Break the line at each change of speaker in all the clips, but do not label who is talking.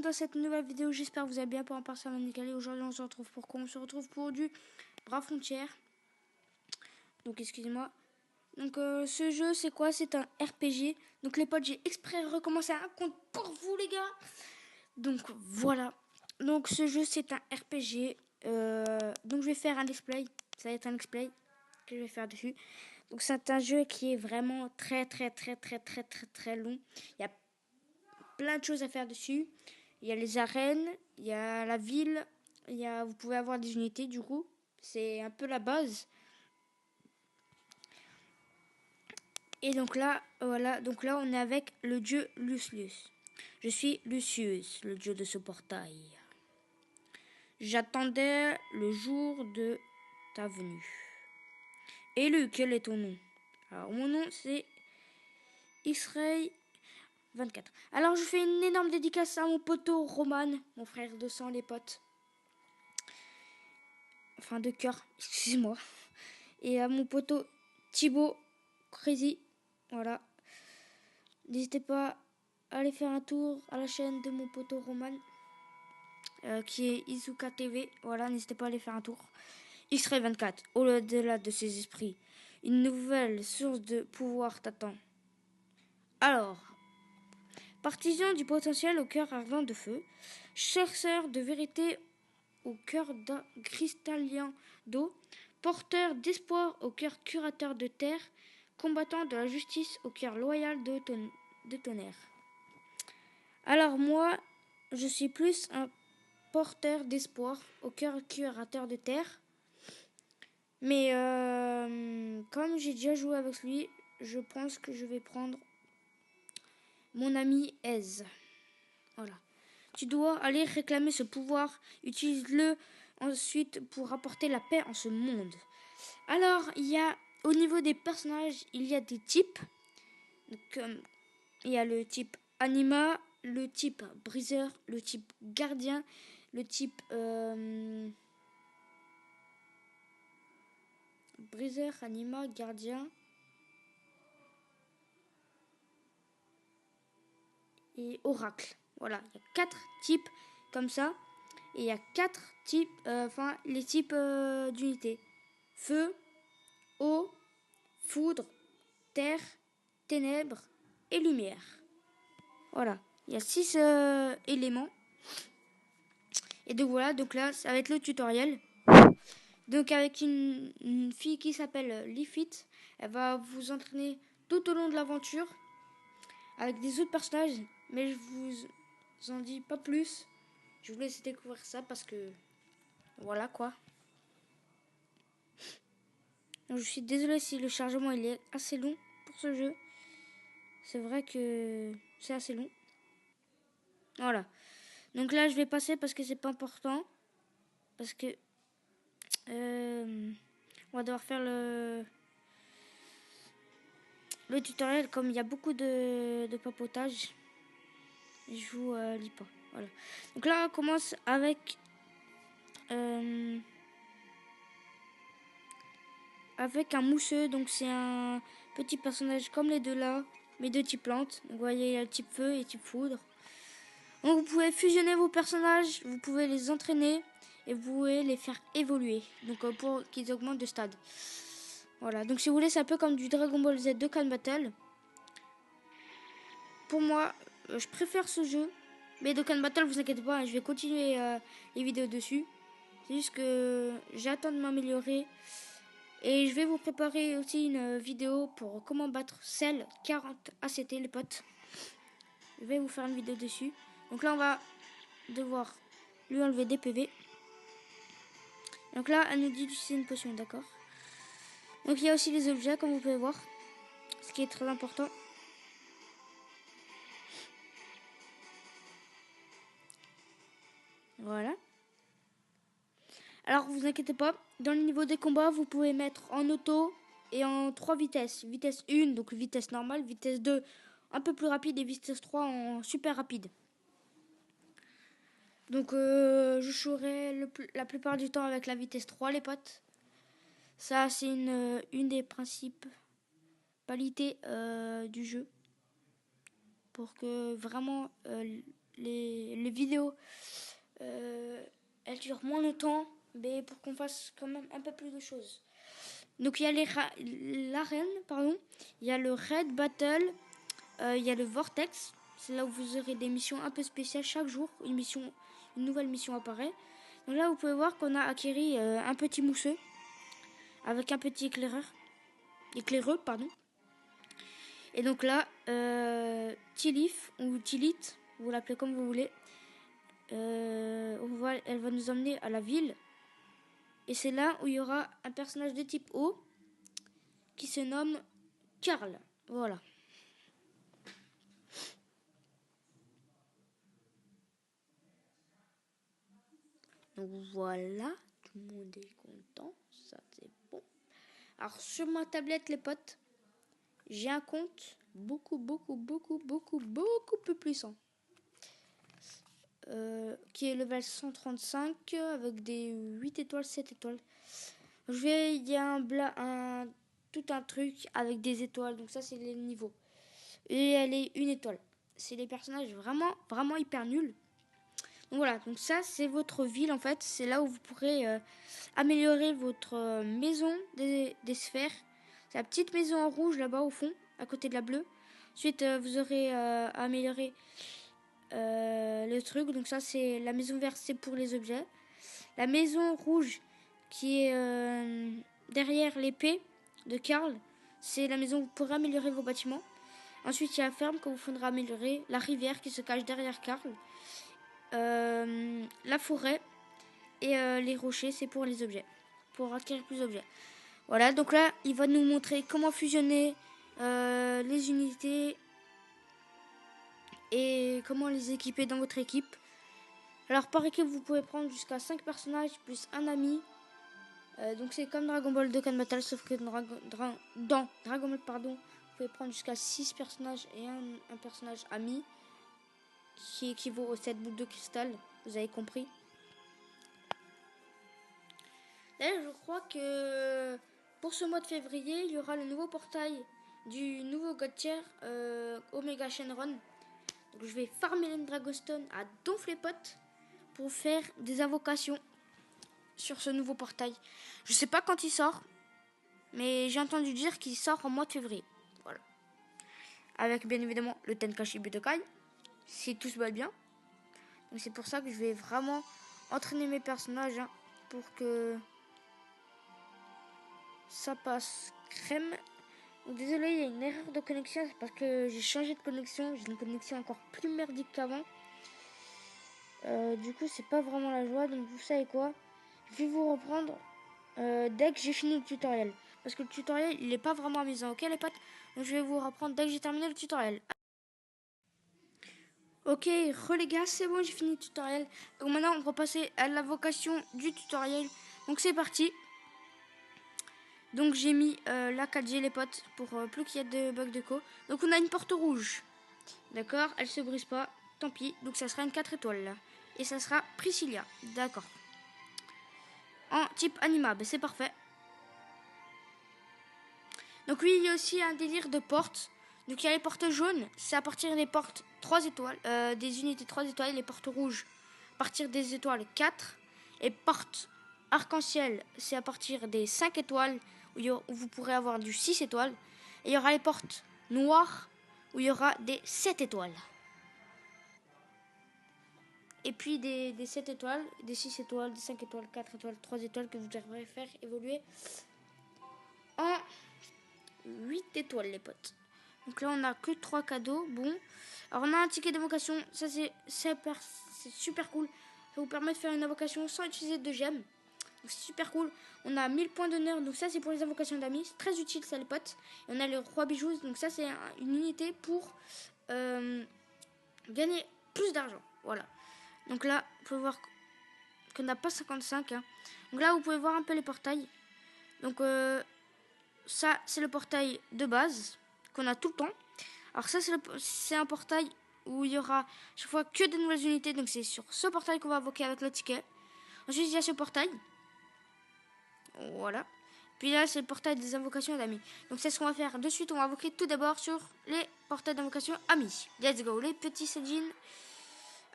Dans cette nouvelle vidéo, j'espère que vous allez bien pour un parcelle nickel. Aujourd'hui, on se retrouve pour quoi? On se retrouve pour du Bras Frontières. Donc, excusez-moi. Donc, ce jeu, c'est quoi? C'est un RPG. Donc, les potes, j'ai exprès recommencé un compte pour vous, les gars. Donc, voilà. Donc, ce jeu, c'est un RPG. Donc, je vais faire un display. Ça va être un display que je vais faire dessus. Donc, c'est un jeu qui est vraiment très long. Il y a plein de choses à faire dessus. Il y a les arènes, il y a la ville, vous pouvez avoir des unités du coup. C'est un peu la base. Et donc là, voilà, donc là on est avec le dieu Lucius. Je suis Lucius, le dieu de ce portail. J'attendais le jour de ta venue. Élu, quel est ton nom? Alors mon nom c'est Israël 24. Alors je fais une énorme dédicace à mon poteau Roman, mon frère de sang, les potes. Enfin de cœur, excusez-moi. Et à mon poteau Thibaut Crazy. Voilà. N'hésitez pas à aller faire un tour à la chaîne de mon poteau Roman. Qui est Izuka TV. Voilà, n'hésitez pas à aller faire un tour. X-Ray 24. Au-delà de ces esprits, une nouvelle source de pouvoir t'attend. Alors, partisan du potentiel au cœur ardent de feu, chercheur de vérité au cœur d'un cristallin d'eau, porteur d'espoir au cœur curateur de terre, combattant de la justice au cœur loyal de tonnerre. Alors moi, je suis plus un porteur d'espoir au cœur curateur de terre. Mais comme j'ai déjà joué avec lui, je pense que je vais prendre mon ami Ez. Voilà. Tu dois aller réclamer ce pouvoir. Utilise-le ensuite pour apporter la paix en ce monde. Alors, au niveau des personnages, il y a des types. Donc, il y a le type anima, le type briseur, le type gardien, le type briseur, anima, gardien et oracle. Voilà, il y a 4 types comme ça. Et il y a 4 types, les types d'unités. Feu, eau, foudre, terre, ténèbres et lumière. Voilà, il y a 6 éléments. Et donc voilà, donc là, ça va être le tutoriel. Donc avec une fille qui s'appelle Lifit, elle va vous entraîner tout au long de l'aventure avec des autres personnages, mais je vous en dis pas plus. Je vous laisse découvrir ça parce que voilà quoi. Donc, je suis désolée si le chargement il est assez long pour ce jeu. C'est vrai que c'est assez long. Voilà. Donc là je vais passer parce que c'est pas important. Parce que on va devoir faire le tutoriel, comme il y a beaucoup de papotage. Je vous lis pas. Voilà. Donc là on commence avec un mousseux. Donc c'est un petit personnage comme les deux là, mais de type plante. Donc vous voyez, il y a le type feu et type foudre. Donc vous pouvez fusionner vos personnages, vous pouvez les entraîner et vous pouvez les faire évoluer. Donc pour qu'ils augmentent de stade. Voilà, donc si vous voulez, c'est un peu comme du Dragon Ball Z Dokkan Battle. Pour moi, je préfère ce jeu. Mais Dokkan Battle, vous inquiétez pas, hein, je vais continuer les vidéos dessus. C'est juste que j'attends de m'améliorer. Et je vais vous préparer aussi une vidéo pour comment battre Cell 40 ACT, les potes. Je vais vous faire une vidéo dessus. Donc là, on va devoir lui enlever des PV. Donc là, elle nous dit d'utiliser une potion, d'accord. Donc il y a aussi les objets, comme vous pouvez voir. Ce qui est très important. Voilà. Alors vous inquiétez pas, dans le niveau des combats, vous pouvez mettre en auto et en 3 vitesses. Vitesse 1, donc vitesse normale, vitesse 2, un peu plus rapide, et vitesse 3 en super rapide. Donc je jouerai la plupart du temps avec la vitesse 3 les potes. Ça c'est une des principales du jeu. Pour que vraiment les vidéos elles durent moins longtemps, mais pour qu'on fasse quand même un peu plus de choses. Donc il y a l'arène, pardon, il y a le Raid Battle, il y a le Vortex. C'est là où vous aurez des missions un peu spéciales chaque jour. Une nouvelle mission apparaît. Donc là, vous pouvez voir qu'on a acquéri un petit mousseux avec un petit éclaireux, pardon. Et donc là, Tilith ou Tilith, vous l'appelez comme vous voulez. Elle va nous emmener à la ville. Et c'est là où il y aura un personnage de type O qui se nomme Karl. Voilà. Donc voilà, tout le monde est content, ça c'est bon. Alors sur ma tablette les potes, j'ai un compte beaucoup plus puissant. Qui est level 135 avec des 8 étoiles, 7 étoiles. Il y a tout un truc avec des étoiles, donc ça c'est les niveaux. Et elle est une étoile. C'est les personnages vraiment hyper nuls. Donc voilà, donc ça c'est votre ville en fait. C'est là où vous pourrez améliorer votre maison des sphères. C'est la petite maison en rouge là-bas au fond, à côté de la bleue. Ensuite vous aurez amélioré le truc. Donc ça c'est la maison verte, c'est pour les objets. La maison rouge qui est derrière l'épée de Karl, c'est la maison où vous pourrez améliorer vos bâtiments. Ensuite il y a la ferme que vous faudra améliorer. La rivière qui se cache derrière Karl. La forêt et les rochers, c'est pour les objets, pour acquérir plus d'objets. Voilà, donc là il va nous montrer comment fusionner les unités et comment les équiper dans votre équipe. Alors par équipe vous pouvez prendre jusqu'à 5 personnages plus un ami. Donc c'est comme Dragon Ball Dokkan Battle, sauf que dans Dragon Ball vous pouvez prendre jusqu'à 6 personnages et un personnage ami, qui équivaut aux 7 boules de cristal, vous avez compris. D'ailleurs, je crois que pour ce mois de février, il y aura le nouveau portail du nouveau God Tier Omega Shenron. Donc je vais farmer les Dragostone à donf les potes pour faire des invocations sur ce nouveau portail. Je sais pas quand il sort, mais j'ai entendu dire qu'il sort en mois de février. Voilà. Avec bien évidemment le Tenkaichi Budokai, si tout se va bien. Donc c'est pour ça que je vais vraiment entraîner mes personnages pour que ça passe crème. Donc désolé, il y a une erreur de connexion, c'est parce que j'ai changé de connexion. J'ai une connexion encore plus merdique qu'avant. Du coup, c'est pas vraiment la joie. Donc vous savez quoi, je vais vous reprendre dès que j'ai fini le tutoriel. Parce que le tutoriel, il est pas vraiment amusant, ok les potes. Donc je vais vous reprendre dès que j'ai terminé le tutoriel. Ok, les gars, c'est bon, j'ai fini le tutoriel. Donc maintenant, on va passer à l'invocation du tutoriel. Donc c'est parti. Donc j'ai mis la 4G les potes pour plus qu'il y ait de bugs de co. Donc on a une porte rouge. D'accord, elle se brise pas. Tant pis. Donc ça sera une 4 étoiles là. Et ça sera Priscilla. D'accord. En type anima, c'est parfait. Donc oui, il y a aussi un délire de portes. Donc il y a les portes jaunes, c'est à partir des portes 3 étoiles, des unités 3 étoiles. Les portes rouges à partir des étoiles 4. Et portes arc-en-ciel, c'est à partir des 5 étoiles où vous pourrez avoir du 6 étoiles. Et il y aura les portes noires où il y aura des 7 étoiles. Et puis des 7 étoiles, des 6 étoiles, des 5 étoiles, 4 étoiles, 3 étoiles que vous devrez faire évoluer en 8 étoiles les potes. Donc là on a que 3 cadeaux. Bon, alors on a un ticket d'invocation. Ça c'est super cool. Ça vous permet de faire une invocation sans utiliser de gemmes. Donc c'est super cool. On a 1000 points d'honneur. Donc ça c'est pour les invocations d'amis. C'est très utile ça les potes. Et on a le roi bijoux. Donc ça c'est une unité pour gagner plus d'argent. Voilà. Donc là vous pouvez voir qu'on n'a pas 55. Donc là vous pouvez voir un peu les portails. Donc ça c'est le portail de base qu'on a tout le temps. Alors ça c'est un portail où il y aura chaque fois que de nouvelles unités. Donc c'est sur ce portail qu'on va invoquer avec le ticket. Ensuite il y a ce portail. Voilà. Puis là c'est le portail des invocations d'amis. Donc c'est ce qu'on va faire de suite. On va invoquer tout d'abord sur les portails d'invocation amis. Let's go les petits Sedjin.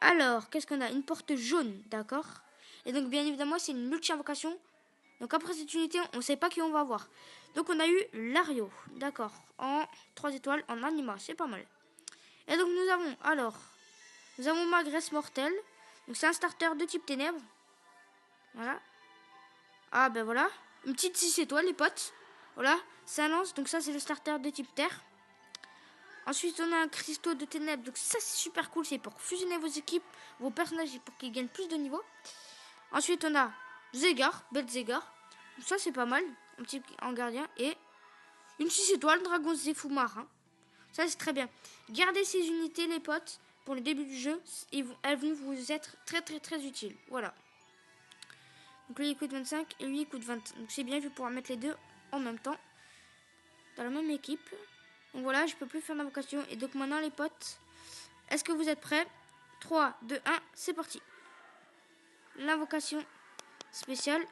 Alors qu'est-ce qu'on a? Une porte jaune, d'accord. Et donc bien évidemment c'est une multi-invocation. Donc après cette unité on ne sait pas qui on va avoir. Donc on a eu Lario, d'accord, en 3 étoiles en anima, c'est pas mal. Et donc nous avons Magresse Mortel. Donc c'est un starter de type ténèbres. Voilà. Ah ben voilà, une petite 6 étoiles les potes. Voilà, c'est un lance, donc ça c'est le starter de type terre. Ensuite on a un cristaux de ténèbres, donc ça c'est super cool, c'est pour fusionner vos équipes, vos personnages et pour qu'ils gagnent plus de niveau. Ensuite on a Zegar, Belzegar, ça c'est pas mal, un petit en gardien. Et une 6 étoiles, Dragon Zefou marin. Ça c'est très bien. Gardez ces unités les potes pour le début du jeu, elles vont vous être très utiles. Voilà. Donc lui il coûte 25 et lui il coûte 20. Donc c'est bien, je vais pouvoir mettre les deux en même temps dans la même équipe. Donc voilà, je peux plus faire d'invocation. Et donc maintenant les potes, est-ce que vous êtes prêts? 3, 2, 1, c'est parti. L'invocation spéciale.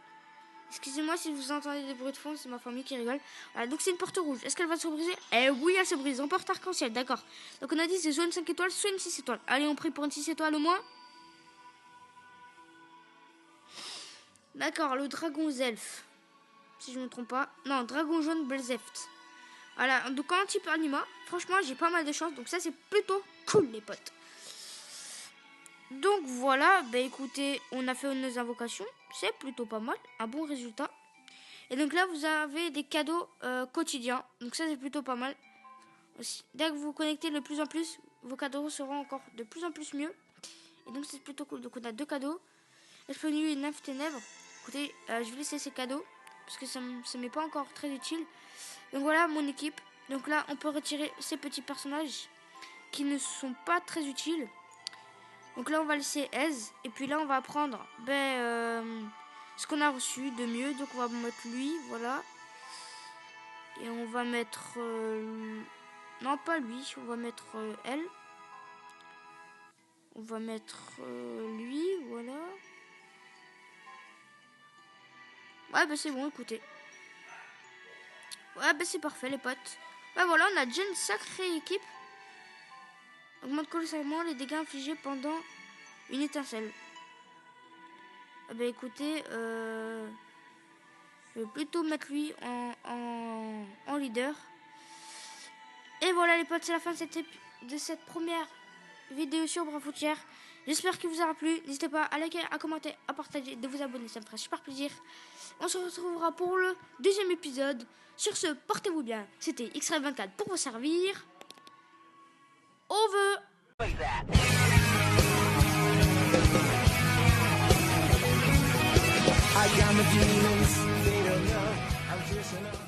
Excusez-moi si vous entendez des bruits de fond, c'est ma famille qui rigole. Voilà, donc c'est une porte rouge. Est-ce qu'elle va se briser? Eh oui, elle se brise. En porte arc-en-ciel, d'accord. Donc on a dit c'est soit une 5 étoiles, soit une 6 étoiles. Allez, on prie pour une 6 étoiles au moins. D'accord, le dragon Zelf. Si je ne me trompe pas. Non, dragon jaune Belzeft. Voilà, donc en type anima, franchement, j'ai pas mal de chance. Donc ça, c'est plutôt cool, les potes. Donc voilà, bah écoutez, on a fait nos invocations. C'est plutôt pas mal, un bon résultat. Et donc là, vous avez des cadeaux quotidiens. Donc ça, c'est plutôt pas mal. Aussi, dès que vous vous connectez de plus en plus, vos cadeaux seront encore de plus en plus mieux. Et donc c'est plutôt cool. Donc on a 2 cadeaux. Esprit et nymphe ténèbres. Écoutez, je vais laisser ces cadeaux parce que ça m'est pas encore très utile. Donc voilà mon équipe. Donc là, on peut retirer ces petits personnages qui ne sont pas très utiles. Donc là, on va laisser Ez. Et puis là, on va prendre ce qu'on a reçu de mieux. Donc on va mettre lui, voilà. Et on va mettre... non, pas lui. On va mettre elle. On va mettre lui, voilà. Ouais, bah c'est bon, écoutez. Ouais, bah c'est parfait, les potes. Bah voilà, on a déjà une sacrée équipe. Augmente colossalement les dégâts infligés pendant une étincelle. Ah bah écoutez, je vais plutôt mettre lui en leader. Et voilà les potes, c'est la fin de cette première vidéo sur Brafoutière. J'espère qu'il vous aura plu. N'hésitez pas à liker, à commenter, à partager, de vous abonner, ça me ferait super plaisir. On se retrouvera pour le 2e épisode. Sur ce, portez-vous bien. C'était X-Ray24 pour vous servir. Au revoir. I got my demons, they don't know I'm just